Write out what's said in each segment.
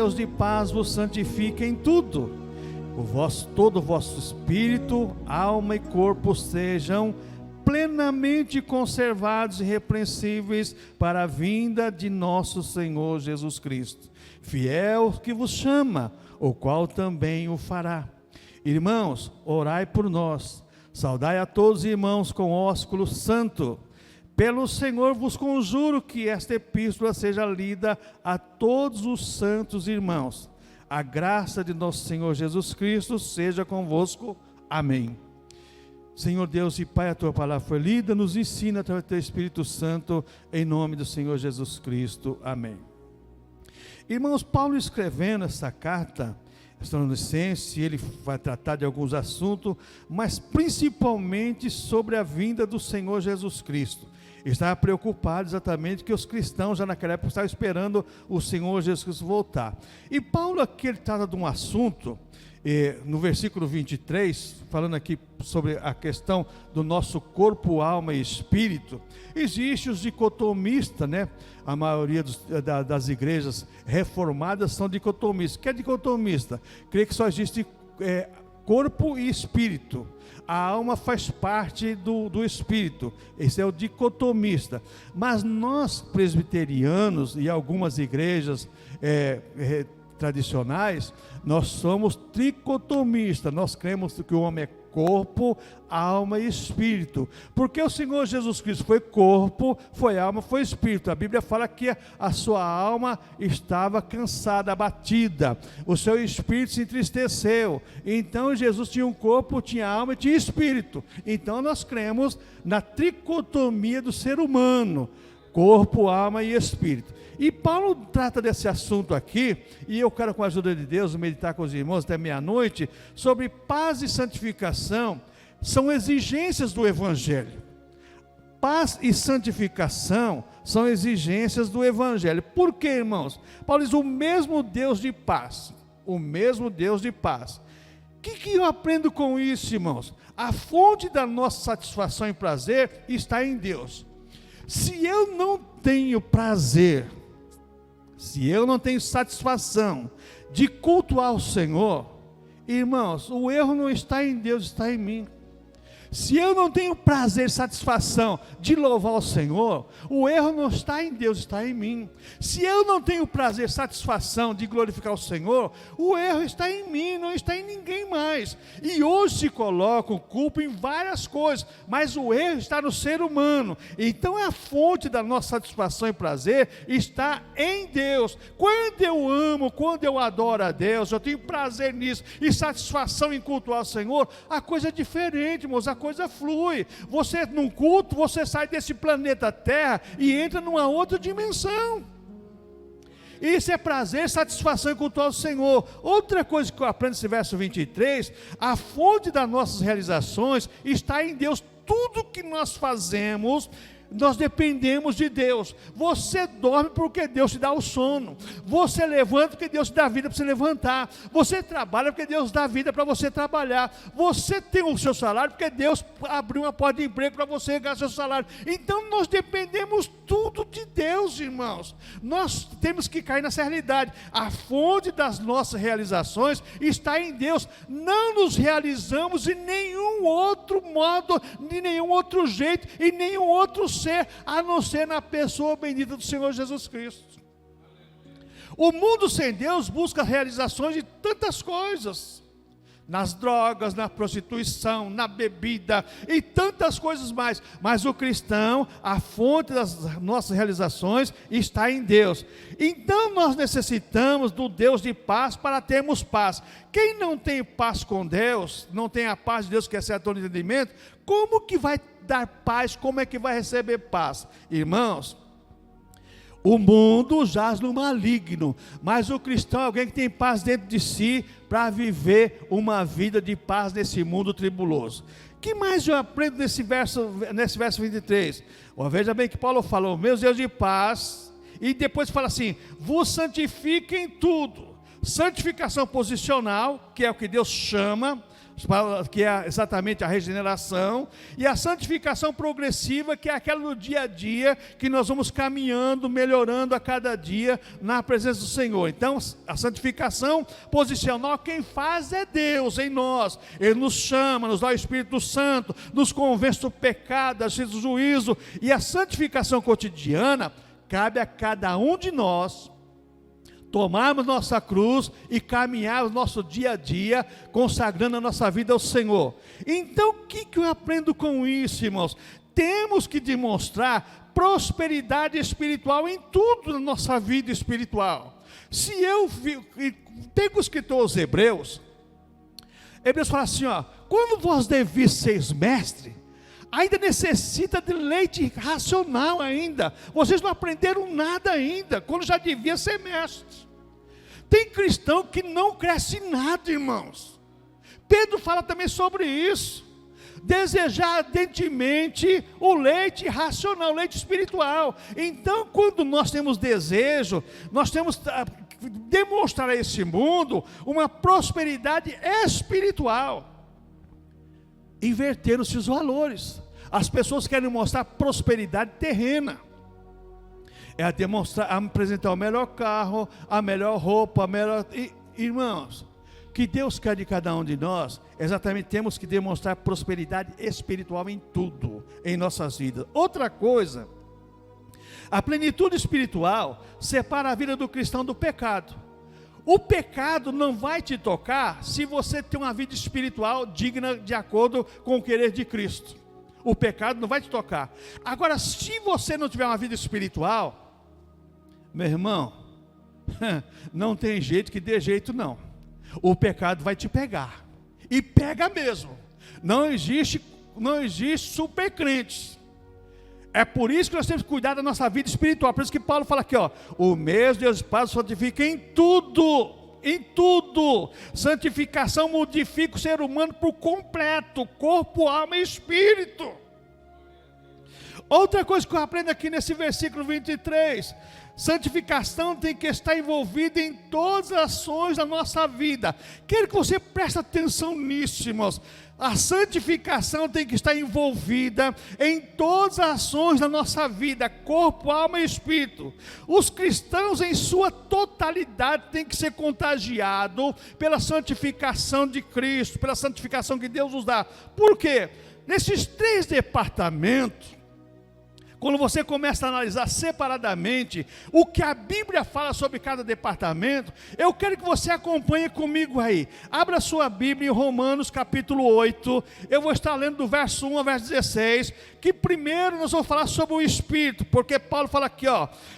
Deus de paz vos santifique em tudo. Todo o vosso espírito, alma e corpo sejam plenamente conservados e irrepreensíveis para a vinda de nosso Senhor Jesus Cristo. Fiel que vos chama, o qual também o fará. Irmãos, orai por nós. Saudai a todos os irmãos com ósculo santo. Pelo Senhor vos conjuro que esta epístola seja lida a todos os santos irmãos. A graça de nosso Senhor Jesus Cristo seja convosco. Amém. Senhor Deus e Pai, a Tua palavra foi lida, nos ensina através do Teu Espírito Santo, em nome do Senhor Jesus Cristo. Amém. Irmãos, Paulo escrevendo essa carta, Tessalonicenses, ele vai tratar de alguns assuntos, mas principalmente sobre a vinda do Senhor Jesus Cristo. Ele estava preocupado exatamente que os cristãos já naquela época estavam esperando o Senhor Jesus Cristo voltar. E Paulo aqui ele trata de um assunto, no versículo 23, falando aqui sobre a questão do nosso corpo, alma e espírito. Existe os dicotomistas, né? A maioria das igrejas reformadas são dicotomistas. O que é dicotomista? Crê que só existe corpo e espírito. A alma faz parte do espírito. Esse é o dicotomista. Mas nós presbiterianos e algumas igrejas tradicionais, nós somos tricotomistas. Nós cremos que o homem é corpo, alma e espírito, porque o Senhor Jesus Cristo foi corpo, foi alma, foi espírito. A Bíblia fala que a sua alma estava cansada, abatida, o seu espírito se entristeceu. Então Jesus tinha um corpo, tinha alma e tinha espírito. Então nós cremos na tricotomia do ser humano: corpo, alma e espírito. E Paulo trata desse assunto aqui, e eu quero, com a ajuda de Deus, meditar com os irmãos até meia-noite, sobre paz e santificação. São exigências do Evangelho. Paz e santificação são exigências do Evangelho. Por quê, irmãos? Paulo diz: o mesmo Deus de paz. O mesmo Deus de paz. O que eu aprendo com isso, irmãos? A fonte da nossa satisfação e prazer está em Deus. Se eu não tenho prazer, se eu não tenho satisfação de cultuar o Senhor, irmãos, o erro não está em Deus, está em mim. Se eu não tenho prazer e satisfação de louvar o Senhor, o erro não está em Deus, está em mim. Se eu não tenho prazer e satisfação de glorificar o Senhor, o erro está em mim, não está em ninguém mais. E hoje se coloca culpa em várias coisas, mas o erro está no ser humano. Então a fonte da nossa satisfação e prazer está em Deus. Quando eu amo, quando eu adoro a Deus, eu tenho prazer nisso e satisfação em cultuar o Senhor, a coisa é diferente, irmãos, a coisa flui. Você num culto, você sai desse planeta Terra e entra numa outra dimensão. Isso é prazer, satisfação e cultuar o Senhor. Outra coisa que eu aprendo nesse verso 23, a fonte das nossas realizações está em Deus. Tudo que nós fazemos, nós dependemos de Deus. Você dorme porque Deus te dá o sono. Você levanta porque Deus te dá vida para você levantar. Você trabalha porque Deus dá vida para você trabalhar. Você tem o seu salário porque Deus abriu uma porta de emprego para você ganhar seu salário. Então nós dependemos tudo de Deus, irmãos. Nós temos que cair nessa realidade. A fonte das nossas realizações está em Deus. Não nos realizamos de nenhum outro modo, de nenhum outro jeito, e nenhum outro ser, a não ser na pessoa bendita do Senhor Jesus Cristo. O mundo sem Deus busca realizações de tantas coisas, nas drogas, na prostituição, na bebida e tantas coisas mais, mas o cristão, a fonte das nossas realizações está em Deus. Então nós necessitamos do Deus de paz para termos paz. Quem não tem paz com Deus, não tem a paz de Deus, que é certo o entendimento, como que vai dar paz? Como é que vai receber paz? Irmãos, o mundo jaz no maligno, mas o cristão é alguém que tem paz dentro de si para viver uma vida de paz nesse mundo tribuloso. O que mais eu aprendo nesse verso 23? Veja bem que Paulo falou: meus Deus de paz, e depois fala assim: vos santifiquem tudo. Santificação posicional, que é o que Deus chama. que é exatamente a regeneração, e a santificação progressiva, que é aquela do dia a dia, que nós vamos caminhando, melhorando a cada dia na presença do Senhor. Então, a santificação posicional, quem faz é Deus em nós. Ele nos chama, nos dá o Espírito Santo, nos convence do pecado, do juízo, e a santificação cotidiana cabe a cada um de nós tomarmos nossa cruz e caminharmos nosso dia a dia, consagrando a nossa vida ao Senhor. Então, o que eu aprendo com isso, irmãos? Temos que demonstrar prosperidade espiritual em tudo na nossa vida espiritual. Se eu tem o escritor aos Hebreus fala assim, quando vós devisseis mestre, ainda necessita de leite racional ainda. Vocês não aprenderam nada ainda, quando já devia ser mestre. Tem cristão que não cresce nada, irmãos. Pedro fala também sobre isso. Desejar ardentemente o leite racional, o leite espiritual. Então, quando nós temos desejo, nós temos que demonstrar a esse mundo uma prosperidade espiritual. Inverteram-se os valores. As pessoas querem mostrar prosperidade terrena. É apresentar o melhor carro, a melhor roupa, irmãos, que Deus quer de cada um de nós, exatamente temos que demonstrar prosperidade espiritual em tudo, em nossas vidas. Outra coisa, a plenitude espiritual separa a vida do cristão do pecado. O pecado não vai te tocar se você tem uma vida espiritual digna de acordo com o querer de Cristo. O pecado não vai te tocar. Agora, se você não tiver uma vida espiritual, meu irmão, não tem jeito que dê jeito não. O pecado vai te pegar. E pega mesmo. Não existe super crentes. É por isso que nós temos que cuidar da nossa vida espiritual. Por isso que Paulo fala aqui, o mesmo Deus e Pai santifica em tudo. Em tudo. Santificação modifica o ser humano por completo, corpo, alma e espírito. Outra coisa que eu aprendo aqui nesse versículo 23, santificação tem que estar envolvida em todas as ações da nossa vida. Quero que você preste atenção nisso, irmãos. A santificação tem que estar envolvida em todas as ações da nossa vida, corpo, alma e espírito. Os cristãos em sua totalidade têm que ser contagiados pela santificação de Cristo, pela santificação que Deus nos dá. Por quê? Nesses 3 departamentos, quando você começa a analisar separadamente o que a Bíblia fala sobre cada departamento, eu quero que você acompanhe comigo aí. Abra sua Bíblia em Romanos capítulo 8, eu vou estar lendo do verso 1 ao verso 16, que primeiro nós vamos falar sobre o Espírito, porque Paulo fala aqui,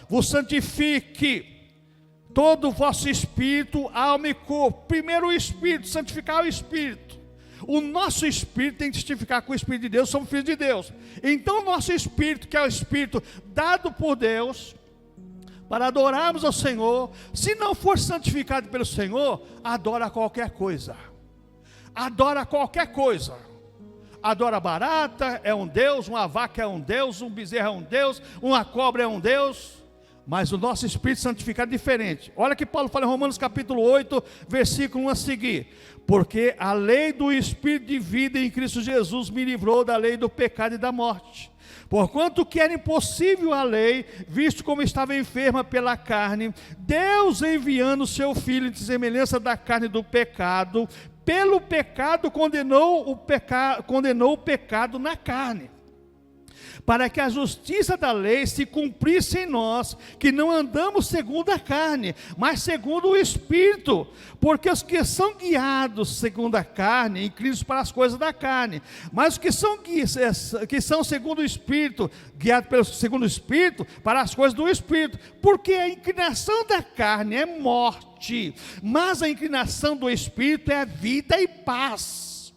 vos santifique todo o vosso espírito, alma e corpo. Primeiro o Espírito, santificar o Espírito. O nosso espírito tem que testificar com o Espírito de Deus, somos filhos de Deus. Então o nosso espírito, que é o espírito dado por Deus, para adorarmos ao Senhor, se não for santificado pelo Senhor, adora qualquer coisa. Adora qualquer coisa. Adora barata, é um Deus, uma vaca é um Deus, um bezerro é um Deus, uma cobra é um Deus. Mas o nosso espírito santificado é diferente. Olha que Paulo fala em Romanos capítulo 8, versículo 1 a seguir. Porque a lei do Espírito de vida em Cristo Jesus me livrou da lei do pecado e da morte. Porquanto que era impossível a lei, visto como estava enferma pela carne, Deus enviando o seu Filho de semelhança da carne do pecado, pelo pecado condenou o pecado na carne, para que a justiça da lei se cumprisse em nós, que não andamos segundo a carne, mas segundo o Espírito, porque os que são guiados segundo a carne, inclinam-se para as coisas da carne, mas os que são segundo o Espírito, guiados segundo o Espírito, para as coisas do Espírito, porque a inclinação da carne é morte, mas a inclinação do Espírito é vida e paz.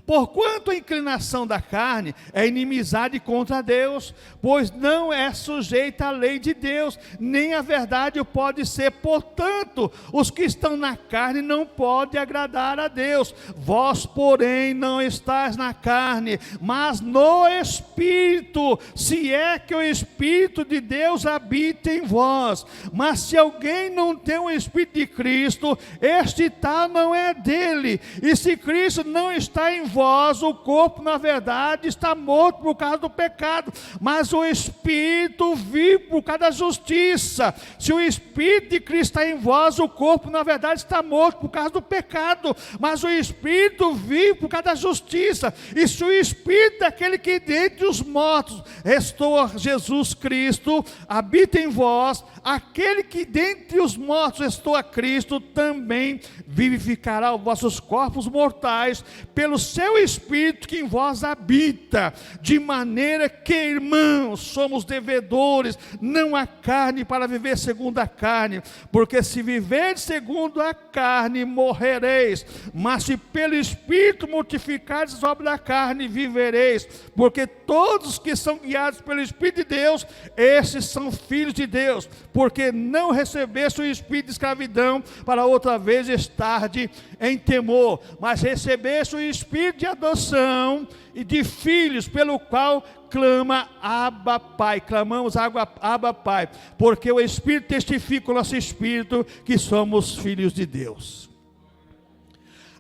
Porquanto a inclinação da carne é inimizade contra Deus, pois não é sujeita à lei de Deus, nem a verdade o pode ser. Portanto, os que estão na carne não podem agradar a Deus. Vós, porém, não estáis na carne, mas no Espírito, se é que o Espírito de Deus habita em vós. Mas se alguém não tem o Espírito de Cristo, este tal não é dele. E se Cristo não está em vós, o corpo na verdade está morto por causa do pecado, mas o Espírito vive por causa da justiça. Se o Espírito de Cristo está em vós, o corpo na verdade está morto por causa do pecado, mas o Espírito vive por causa da justiça. E se o Espírito daquele que dentre os mortos restou a Jesus Cristo, habita em vós, aquele que dentre os mortos restou a Cristo, também vivificará os vossos corpos mortais pelo seu Espírito que em vós habita, de maneira que, irmãos, somos devedores, não a carne, para viver segundo a carne, porque se viver segundo a carne, morrereis, mas se pelo Espírito mortificardes as obras da carne, vivereis, porque todos que são guiados pelo Espírito de Deus, esses são filhos de Deus, porque não recebeste o espírito de escravidão, para outra vez estarde em temor, mas recebeste o espírito de adoção e de filhos, pelo qual clama Abba Pai. Clamamos Abba Pai, porque o Espírito testifica com o nosso espírito que somos filhos de Deus.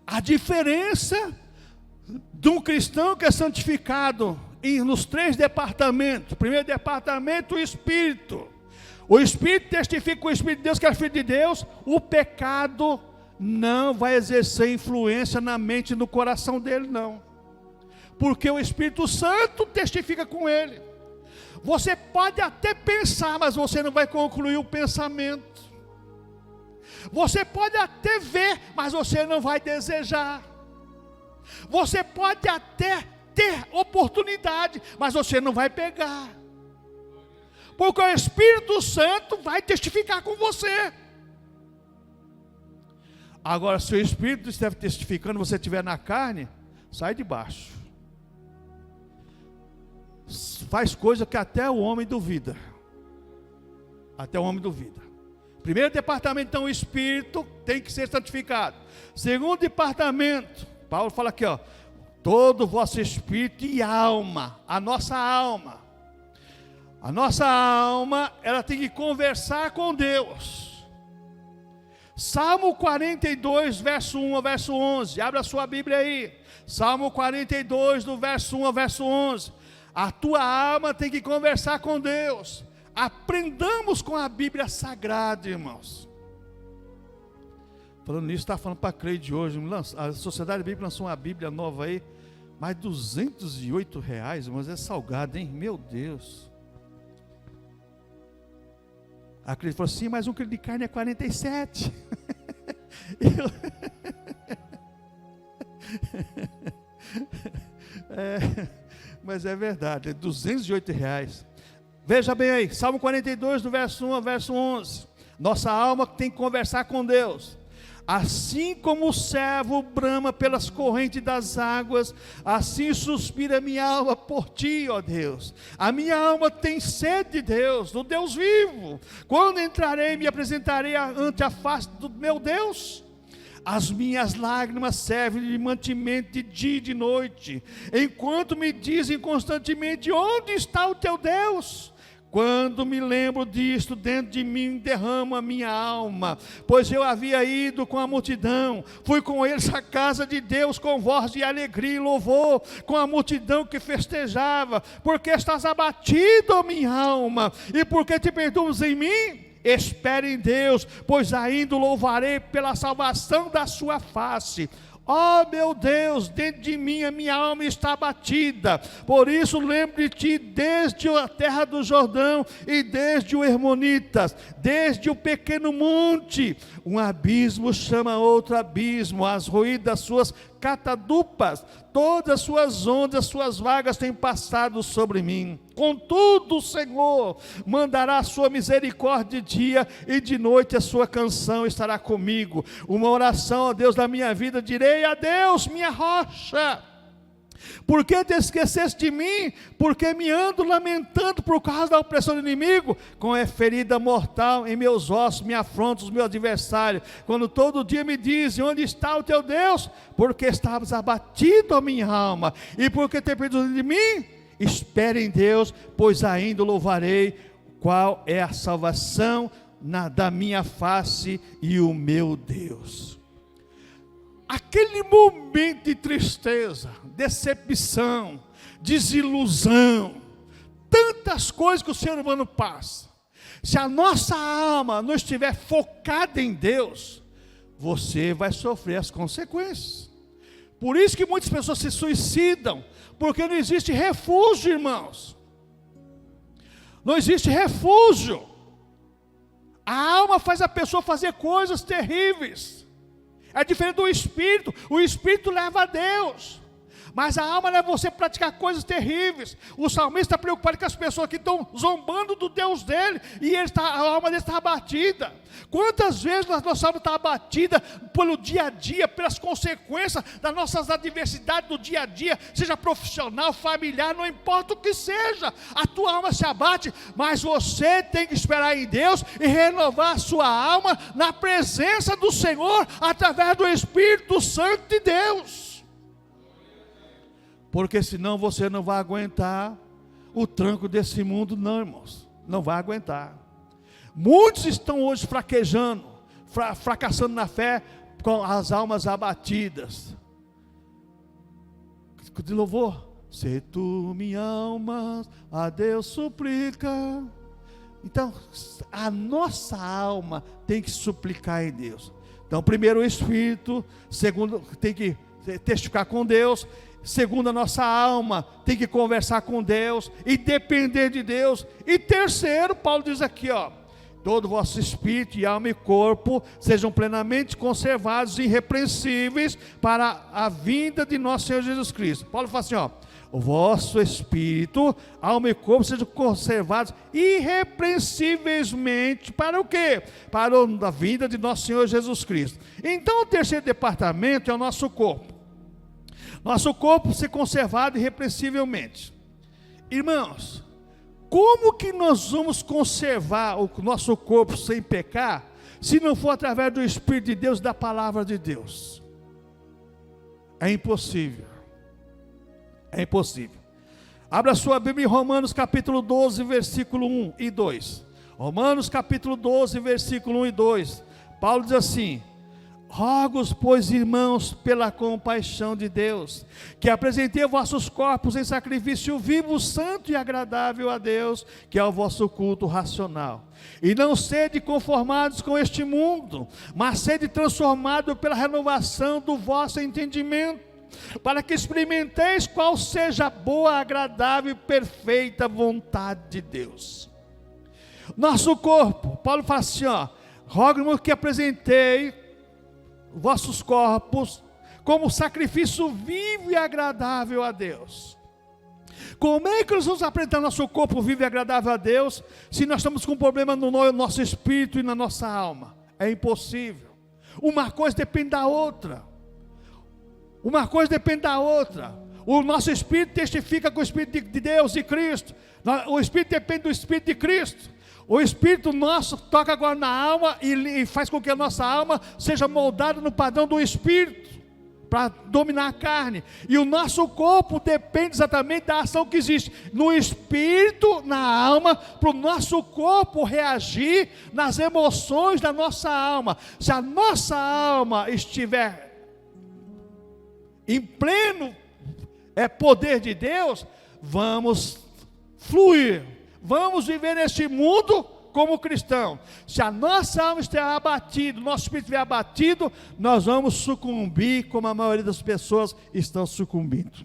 A diferença de um cristão que é santificado nos 3 departamentos. Primeiro departamento, o Espírito. O Espírito testifica com o Espírito de Deus que é filho de Deus. O pecado não vai exercer influência na mente e no coração dele, não, porque o Espírito Santo testifica com ele. Você pode até pensar, mas você não vai concluir o pensamento. Você pode até ver, mas você não vai desejar. Você pode até ter oportunidade, mas você não vai pegar, porque o Espírito Santo vai testificar com você. Agora, se o Espírito estiver testificando, você estiver na carne, sai de baixo. Faz coisa que até o homem duvida. Até o homem duvida. Primeiro departamento, então, o Espírito tem que ser santificado. Segundo departamento, Paulo fala aqui, ó, todo o vosso espírito e alma, a nossa alma, ela tem que conversar com Deus. Salmo 42, verso 1 ao verso 11, abra a sua Bíblia aí, Salmo 42, do verso 1 ao verso 11, a tua alma tem que conversar com Deus. Aprendamos com a Bíblia Sagrada, irmãos. Falando nisso, está falando para a Cleide hoje, a Sociedade Bíblica lançou uma Bíblia nova aí, mais R$ 208, mas é salgado, hein? Meu Deus. A Cleide falou assim, mas 1 quilo de carne é 47. Mas é verdade, é R$ 208. Veja bem aí, Salmo 42, do verso 1 ao verso 11. Nossa alma tem que conversar com Deus. Assim como o servo brama pelas correntes das águas, assim suspira minha alma por ti, ó Deus. A minha alma tem sede de Deus, do Deus vivo. Quando entrarei, me apresentarei ante a face do meu Deus. As minhas lágrimas servem de mantimento de dia e de noite, enquanto me dizem constantemente, onde está o teu Deus? Quando me lembro disto, dentro de mim derrama a minha alma, pois eu havia ido com a multidão, fui com eles à casa de Deus com voz de alegria e louvor, com a multidão que festejava, porque estás abatido, ó minha alma, e porque te perdoas em mim? Espere em Deus, pois ainda o louvarei pela salvação da sua face. Ó meu Deus, dentro de mim a minha alma está abatida, por isso lembro de ti desde a terra do Jordão e desde o Hermonitas, desde o pequeno monte. Um abismo chama outro abismo, as ruínas das suas catadupas, todas as suas ondas, suas vagas têm passado sobre mim. Contudo, o Senhor mandará a sua misericórdia de dia e de noite a sua canção estará comigo. Uma oração, ó Deus da minha vida, direi a Deus, minha rocha. Por que te esqueceste de mim? Porque me ando lamentando por causa da opressão do inimigo, com a ferida mortal em meus ossos, me afrontam os meus adversários, quando todo dia me dizem, onde está o teu Deus? Porque estavas abatido a minha alma, e porque te perdido de mim? Espere em Deus, pois ainda o louvarei, qual é a salvação da minha face e o meu Deus. Aquele momento de tristeza, decepção, desilusão, tantas coisas que o ser humano passa, se a nossa alma não estiver focada em Deus, você vai sofrer as consequências. Por isso que muitas pessoas se suicidam, porque não existe refúgio, irmãos. Não existe refúgio. A alma faz a pessoa fazer coisas terríveis. É diferente do espírito. O espírito leva a Deus, mas a alma leva você a praticar coisas terríveis. O salmista está preocupado com as pessoas que estão zombando do Deus dele, e a alma dele está abatida. Quantas vezes a nossa alma está abatida pelo dia a dia, pelas consequências das nossas adversidades do dia a dia, seja profissional, familiar, não importa o que seja, a tua alma se abate, mas você tem que esperar em Deus e renovar a sua alma na presença do Senhor, através do Espírito Santo de Deus. Porque senão você não vai aguentar o tranco desse mundo, não, irmãos. Não vai aguentar. Muitos estão hoje fraquejando, fracassando na fé, com as almas abatidas. De louvor. Se tu, minha alma, a Deus suplica. Então, a nossa alma tem que suplicar em Deus. Então, primeiro o Espírito, segundo, tem que testificar com Deus. Segundo, a nossa alma tem que conversar com Deus e depender de Deus. E terceiro, Paulo diz aqui, todo o vosso espírito e alma e corpo sejam plenamente conservados e irrepreensíveis para a vinda de nosso Senhor Jesus Cristo. Paulo fala assim, o vosso espírito, alma e corpo sejam conservados irrepreensivelmente para o quê? Para a vinda de nosso Senhor Jesus Cristo. Então o terceiro departamento é o nosso corpo. Nosso corpo ser conservado irrepreensivelmente. Irmãos, como que nós vamos conservar o nosso corpo sem pecar, se não for através do Espírito de Deus, da palavra de Deus? É impossível. É impossível. Abra sua Bíblia em Romanos capítulo 12, versículo 1 e 2. Romanos capítulo 12, versículo 1 e 2. Paulo diz assim: rogo-os, pois, irmãos, pela compaixão de Deus, que apresentei vossos corpos em sacrifício vivo, santo e agradável a Deus, que é o vosso culto racional. E não sede conformados com este mundo, mas sede transformados pela renovação do vosso entendimento, para que experimenteis qual seja a boa, agradável e perfeita vontade de Deus. Nosso corpo, Paulo fala assim, rogo-vos que apresentei vossos corpos como sacrifício vivo e agradável a Deus. Como é que nós vamos apresentar nosso corpo vivo e agradável a Deus, se nós estamos com um problema no nosso espírito e na nossa alma? É impossível. Uma coisa depende da outra. Uma coisa depende da outra. O nosso espírito testifica com o Espírito de Deus e Cristo. O espírito depende do Espírito de Cristo. O Espírito nosso toca agora na alma e faz com que a nossa alma seja moldada no padrão do Espírito, para dominar a carne. E o nosso corpo depende exatamente da ação que existe no Espírito, na alma, para o nosso corpo reagir nas emoções da nossa alma. Se a nossa alma estiver em pleno poder de Deus, vamos fluir. Vamos viver neste mundo como cristão. Se a nossa alma estiver abatida, nosso espírito estiver abatido, nós vamos sucumbir como a maioria das pessoas estão sucumbindo.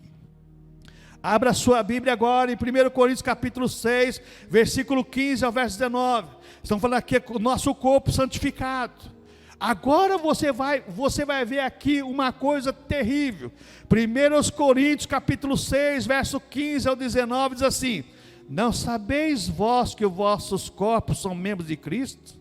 Abra sua Bíblia agora em 1 Coríntios capítulo 6, versículo 15 ao verso 19. Estamos falando aqui o nosso corpo santificado. Agora você vai ver aqui uma coisa terrível. 1 Coríntios capítulo 6, verso 15 ao 19 diz assim: não sabeis vós que os vossos corpos são membros de Cristo?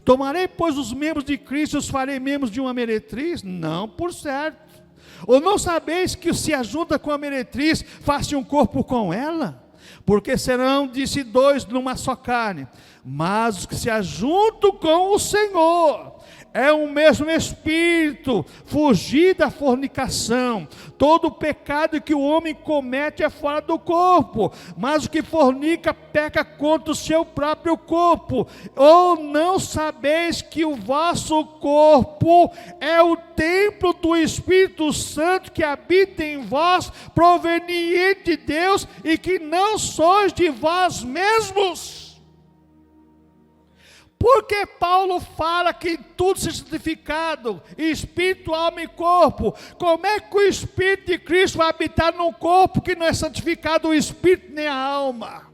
Tomarei, pois, os membros de Cristo e os farei membros de uma meretriz? Não, por certo. Ou não sabeis que se ajunta com a meretriz, faz-se um corpo com ela? Porque serão, disse, dois numa só carne. Mas os que se ajuntam com o Senhor é o mesmo Espírito. Fugir da fornicação. Todo pecado que o homem comete é fora do corpo, mas o que fornica peca contra o seu próprio corpo. Ou não sabeis que o vosso corpo é o templo do Espírito Santo que habita em vós, proveniente de Deus, e que não sois de vós mesmos? Porque Paulo fala que tudo seja santificado, espírito, alma e corpo. Como é que o Espírito de Cristo vai habitar num corpo que não é santificado, o espírito nem a alma?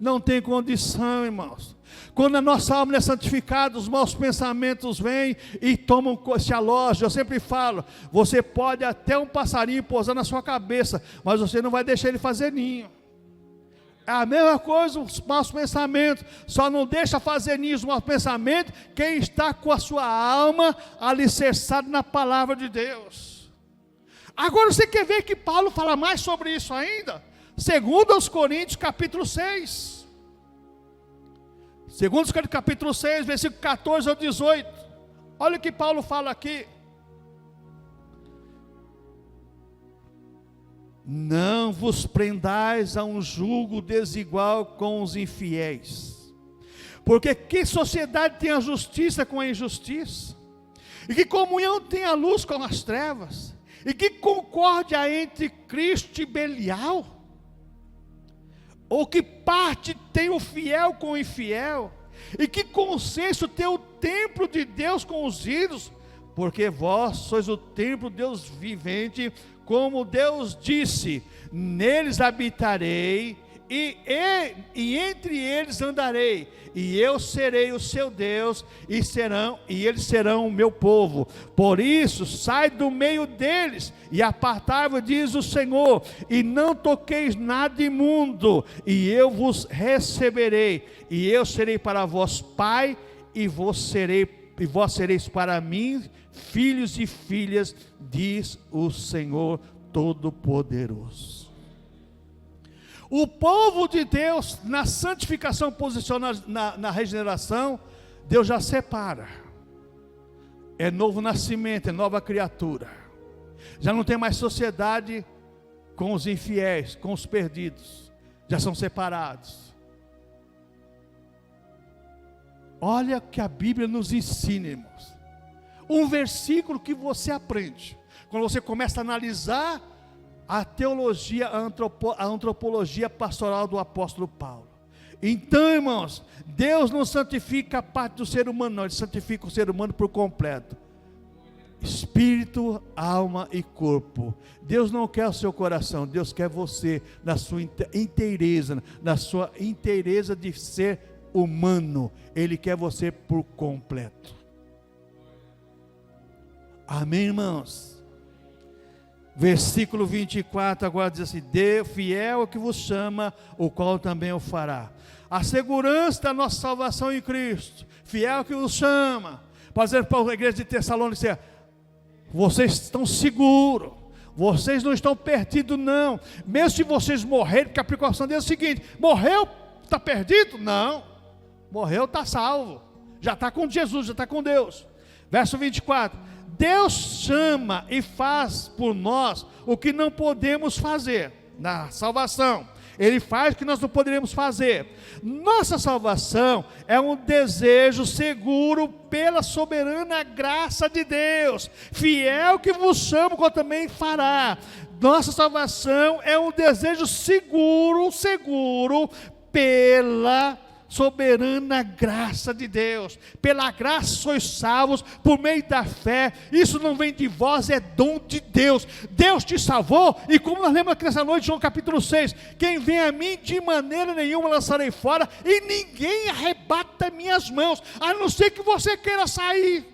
Não tem condição, irmãos. Quando a nossa alma não é santificada, os maus pensamentos vêm e tomam, se alojam. Eu sempre falo, você pode até um passarinho pousar na sua cabeça, mas você não vai deixar ele fazer ninho. É a mesma coisa os maus pensamentos, só não deixa fazer ninho os maus pensamentos quem está com a sua alma alicerçada na palavra de Deus. Agora você quer ver que Paulo fala mais sobre isso ainda? Segundo aos Coríntios capítulo 6. Segundo aos Coríntios capítulo 6, versículo 14 ao 18. Olha o que Paulo fala aqui. Não vos prendais a um jugo desigual com os infiéis, porque que sociedade tem a justiça com a injustiça? E que comunhão tem a luz com as trevas? E que concórdia entre Cristo e Belial? Ou que parte tem o fiel com o infiel? E que consenso tem o templo de Deus com os ídolos? Porque vós sois o templo de Deus vivente, como Deus disse, neles habitarei, e entre eles andarei, e eu serei o seu Deus, e eles serão o meu povo. Por isso, sai do meio deles, e apartai-vos, diz o Senhor, e não toqueis nada imundo, e eu vos receberei, e eu serei para vós pai, e vós sereis para mim filhos e filhas, diz o Senhor Todo-Poderoso. O povo de Deus, na santificação posicional, na regeneração, Deus já separa. É novo nascimento, é nova criatura. Já não tem mais sociedade com os infiéis, com os perdidos. Já são separados. Olha que a Bíblia nos ensina, irmãos. Um versículo que você aprende quando você começa a analisar a teologia, a antropologia pastoral do apóstolo Paulo. Então, irmãos, Deus não santifica a parte do ser humano, não. Ele santifica o ser humano por completo. Espírito, alma e corpo. Deus não quer o seu coração, Deus quer você na sua inteireza, na sua inteireza de ser humano. Ele quer você por completo. Amém, irmãos? Versículo 24 agora diz assim: Deus fiel é que vos chama, o qual também o fará. A segurança da nossa salvação em Cristo, fiel que vos chama. Por exemplo, para a igreja de Tessalônica, vocês estão seguros, vocês não estão perdidos não, mesmo se vocês morrerem, porque a precaução deles é o seguinte: morreu, está perdido? Não, morreu, está salvo, já está com Jesus, já está com Deus. Verso 24: Deus chama e faz por nós o que não podemos fazer na salvação. Ele faz o que nós não poderíamos fazer. Nossa salvação é um desejo seguro pela soberana graça de Deus. Fiel que vos chama, como também fará. Nossa salvação é um desejo seguro pela soberana graça de Deus. Pela graça sois salvos por meio da fé. Isso não vem de vós, é dom de Deus. Deus te salvou, e como nós lemos aqui nessa noite, João capítulo 6, quem vem a mim de maneira nenhuma lançarei fora, e ninguém arrebata minhas mãos, a não ser que você queira sair.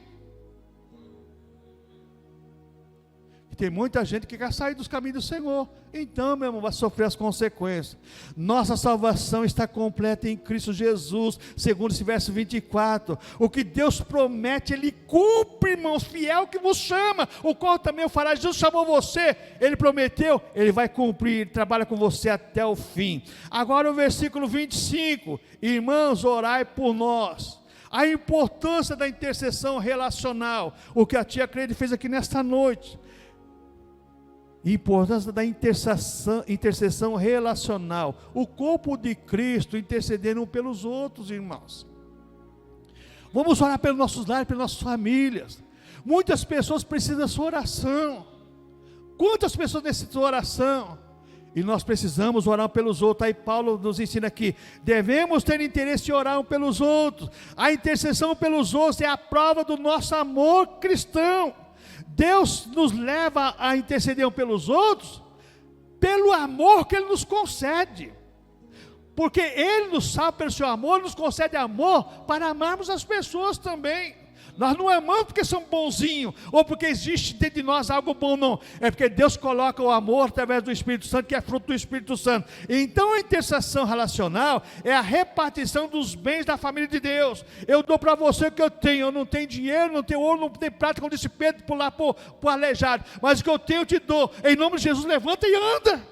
tem muita gente que quer sair dos caminhos do Senhor. Então, meu irmão, vai sofrer as consequências. Nossa salvação está completa em Cristo Jesus, segundo esse verso 24. O que Deus promete, Ele cumpre, irmãos, fiel que vos chama, o qual também o fará. Jesus chamou você, Ele prometeu, Ele vai cumprir, Ele trabalha com você até o fim. Agora o versículo 25, irmãos, orai por nós. A importância da intercessão relacional, o que a tia Cleide fez aqui nesta noite. Importância da intercessão relacional, o corpo de Cristo intercedendo um pelos outros, irmãos. Vamos orar pelos nossos lares, pelas nossas famílias. Muitas pessoas precisam da sua oração. Quantas pessoas necessitam de oração? E nós precisamos orar pelos outros. Aí Paulo nos ensina aqui, devemos ter interesse em orar um pelos outros. A intercessão pelos outros é a prova do nosso amor cristão. Deus nos leva a interceder um pelos outros, pelo amor que Ele nos concede, porque Ele nos salva pelo seu amor, nos concede amor, para amarmos as pessoas também. Nós não amamos porque somos bonzinhos, ou porque existe dentro de nós algo bom, não. É porque Deus coloca o amor através do Espírito Santo, que é fruto do Espírito Santo. Então a intercessão relacional é a repartição dos bens da família de Deus. Eu dou para você o que eu tenho. Eu não tenho dinheiro, não tenho ouro, não tenho prata, como disse Pedro, pular para o aleijado. Mas o que eu tenho eu te dou. Em nome de Jesus, levanta e anda.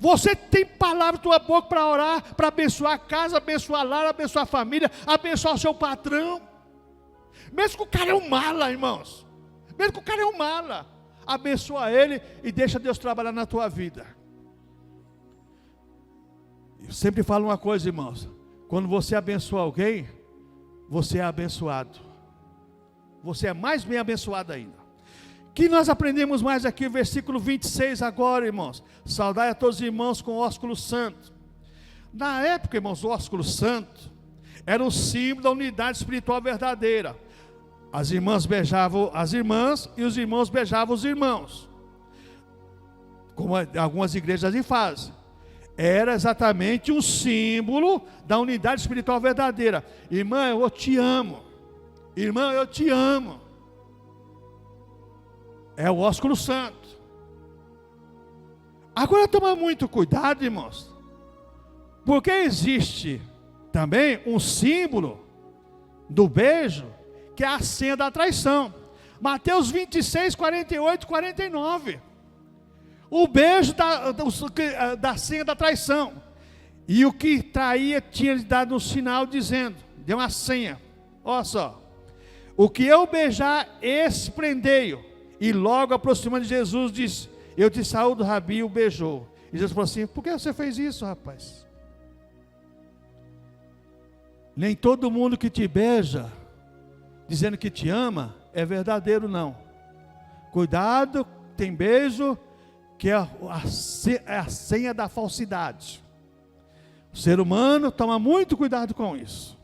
Você tem palavra na tua boca para orar, para abençoar a casa, abençoar a lar, abençoar a família, abençoar o seu patrão. Mesmo que o cara é um mala, irmãos, mesmo que o cara é um mala, abençoa ele e deixa Deus trabalhar na tua vida. Eu sempre falo uma coisa, irmãos, quando você abençoa alguém, você é abençoado, você é mais bem abençoado ainda. Que nós aprendemos mais aqui, versículo 26 agora, irmãos, saudai a todos os irmãos com ósculo santo. Na época, irmãos, o ósculo santo era um símbolo da unidade espiritual verdadeira. As irmãs beijavam as irmãs e os irmãos beijavam os irmãos, como algumas igrejas assim fazem. Era exatamente um símbolo da unidade espiritual verdadeira. Irmã, eu te amo. Irmão, eu te amo. É o ósculo santo. Agora toma muito cuidado, irmãos, porque existe também um símbolo do beijo, que é a senha da traição. Mateus 26, 48, 49. O beijo da senha da traição. E o que traía tinha lhe dado um sinal dizendo, deu uma senha. Olha só. O que eu beijar, esse prendei-o. E logo aproximando de Jesus, disse, eu te saúdo, Rabi, o beijou. E Jesus falou assim, por que você fez isso, rapaz? Nem todo mundo que te beija, dizendo que te ama, é verdadeiro, não. Cuidado, tem beijo, que é a senha da falsidade. O ser humano toma muito cuidado com isso.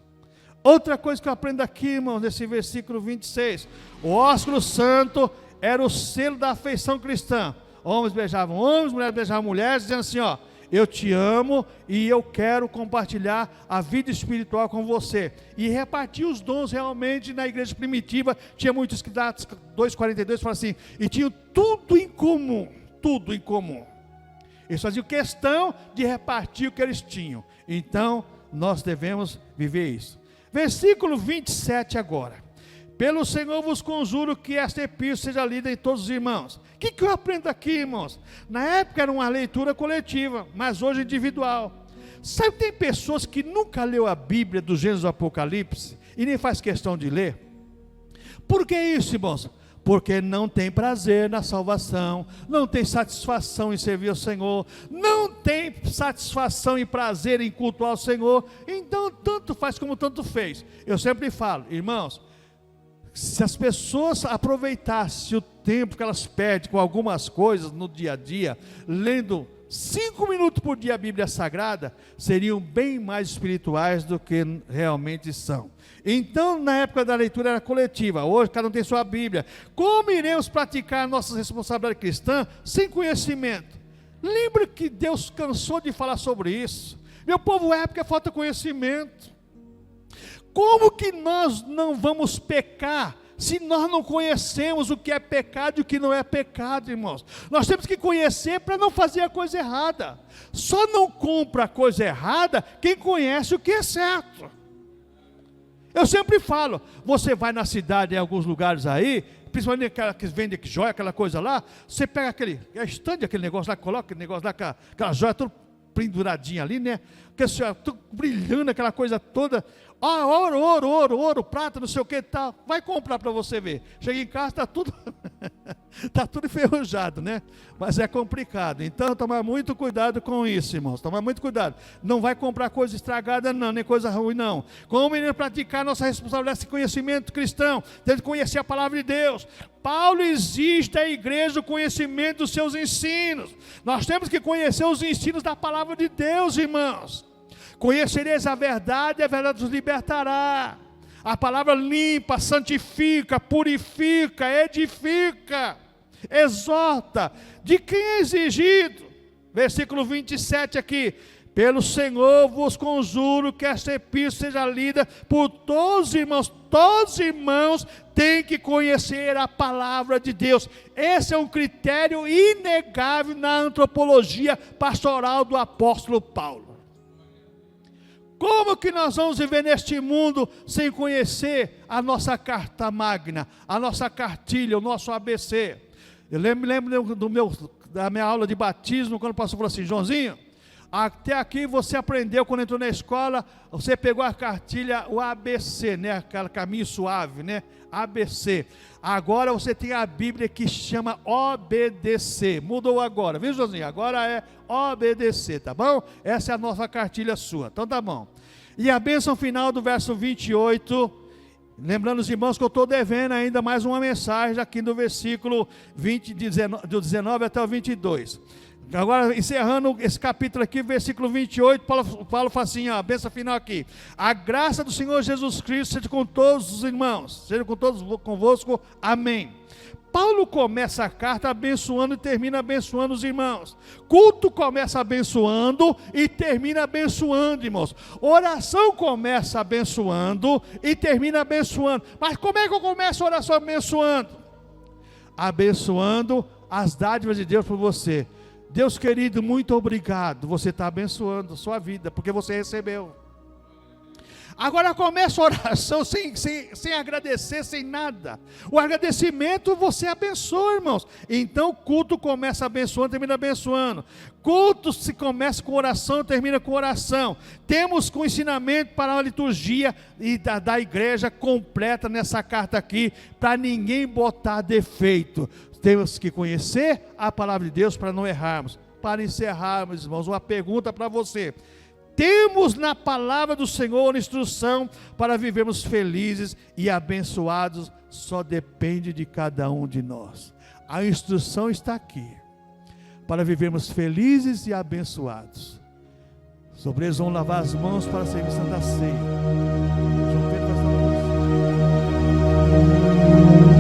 Outra coisa que eu aprendo aqui, irmão, nesse versículo 26, o ósculo santo era o selo da afeição cristã. Homens beijavam homens, mulheres beijavam mulheres, dizendo assim, ó, eu te amo e eu quero compartilhar a vida espiritual com você. E repartir os dons realmente na igreja primitiva. Tinha muitos que dá 2,42 fala assim, e tinham tudo em comum, tudo em comum. Eles faziam questão de repartir o que eles tinham. Então, nós devemos viver isso. Versículo 27 agora. Pelo Senhor vos conjuro que esta epístola seja lida em todos os irmãos. O que eu aprendo aqui, irmãos? Na época era uma leitura coletiva, mas hoje individual. Sabe que tem pessoas que nunca leu a Bíblia do Gênesis ao Apocalipse e nem faz questão de ler? Por que isso, irmãos? Porque não tem prazer na salvação, não tem satisfação em servir ao Senhor, não tem satisfação e prazer em cultuar ao Senhor, então tanto faz como tanto fez. Eu sempre falo, irmãos, se as pessoas aproveitassem o tempo que elas perdem com algumas coisas no dia a dia, lendo 5 minutos por dia a Bíblia Sagrada, seriam bem mais espirituais do que realmente são. Então, na época da leitura era coletiva, hoje cada um tem sua Bíblia. Como iremos praticar nossa responsabilidade cristã sem conhecimento? Lembra que Deus cansou de falar sobre isso. Meu povo é porque falta conhecimento. Como que nós não vamos pecar se nós não conhecemos o que é pecado e o que não é pecado, irmãos. Nós temos que conhecer para não fazer a coisa errada. Só não compra a coisa errada quem conhece o que é certo. Eu sempre falo, você vai na cidade, em alguns lugares aí, principalmente aquela que vende joia, aquela coisa lá, você pega aquele estande, aquele negócio lá, coloca aquele negócio lá, aquela joia toda penduradinha ali, né? Que tudo brilhando, aquela coisa toda. Ah, ouro, prata, não sei o que tal. Vai comprar para você ver. Chega em casa, está tudo está tudo enferrujado, né? Mas é complicado. Então, tomar muito cuidado com isso, irmãos. Tomar muito cuidado. Não vai comprar coisa estragada, não, nem coisa ruim, não. Como iremos praticar nossa responsabilidade, esse conhecimento cristão, tendo que conhecer a palavra de Deus. Paulo exige da igreja o conhecimento dos seus ensinos. Nós temos que conhecer os ensinos da palavra de Deus, irmãos. Conhecereis a verdade nos libertará. A palavra limpa, santifica, purifica, edifica, exorta. De quem é exigido? Versículo 27 aqui. Pelo Senhor vos conjuro que esta epístola seja lida por todos os irmãos. Todos os irmãos têm que conhecer a palavra de Deus. Esse é um critério inegável na antropologia pastoral do apóstolo Paulo. Como que nós vamos viver neste mundo sem conhecer a nossa carta magna, a nossa cartilha, o nosso ABC? Eu lembro da minha aula de batismo, quando o pastor falou assim, Joãozinho, até aqui você aprendeu, quando entrou na escola, você pegou a cartilha, o ABC, né? Aquele caminho suave, né? ABC. Agora você tem a Bíblia que chama obedecer. Mudou agora, viu, Joãozinho? Agora é obedecer, tá bom? Essa é a nossa cartilha sua, então tá bom. E a bênção final do verso 28, lembrando os irmãos que eu estou devendo ainda mais uma mensagem aqui no versículo 20, do 19 até o 22. Agora, encerrando esse capítulo aqui, versículo 28, Paulo fala assim, ó, a bênção final aqui. A graça do Senhor Jesus Cristo seja com todos os irmãos, seja com todos convosco, amém. Paulo começa a carta abençoando e termina abençoando os irmãos. Culto começa abençoando e termina abençoando, irmãos. Oração começa abençoando e termina abençoando. Mas como é que eu começo a oração abençoando? Abençoando as dádivas de Deus por você. Deus querido, muito obrigado, você está abençoando a sua vida, porque você recebeu. Agora começa a oração sem agradecer, sem nada. O agradecimento você abençoa, irmãos. Então o culto começa abençoando, termina abençoando. Culto se começa com oração, termina com oração. Temos com ensinamento para a liturgia e da igreja completa nessa carta aqui, para ninguém botar defeito. Temos que conhecer a palavra de Deus para não errarmos. Para encerrarmos, irmãos, uma pergunta para você. Temos na palavra do Senhor instrução para vivermos felizes e abençoados? Só depende de cada um de nós. A instrução está aqui, para vivermos felizes e abençoados. Sobre eles vão lavar as mãos para servir Santa Ceia. João Pedro vai falar isso.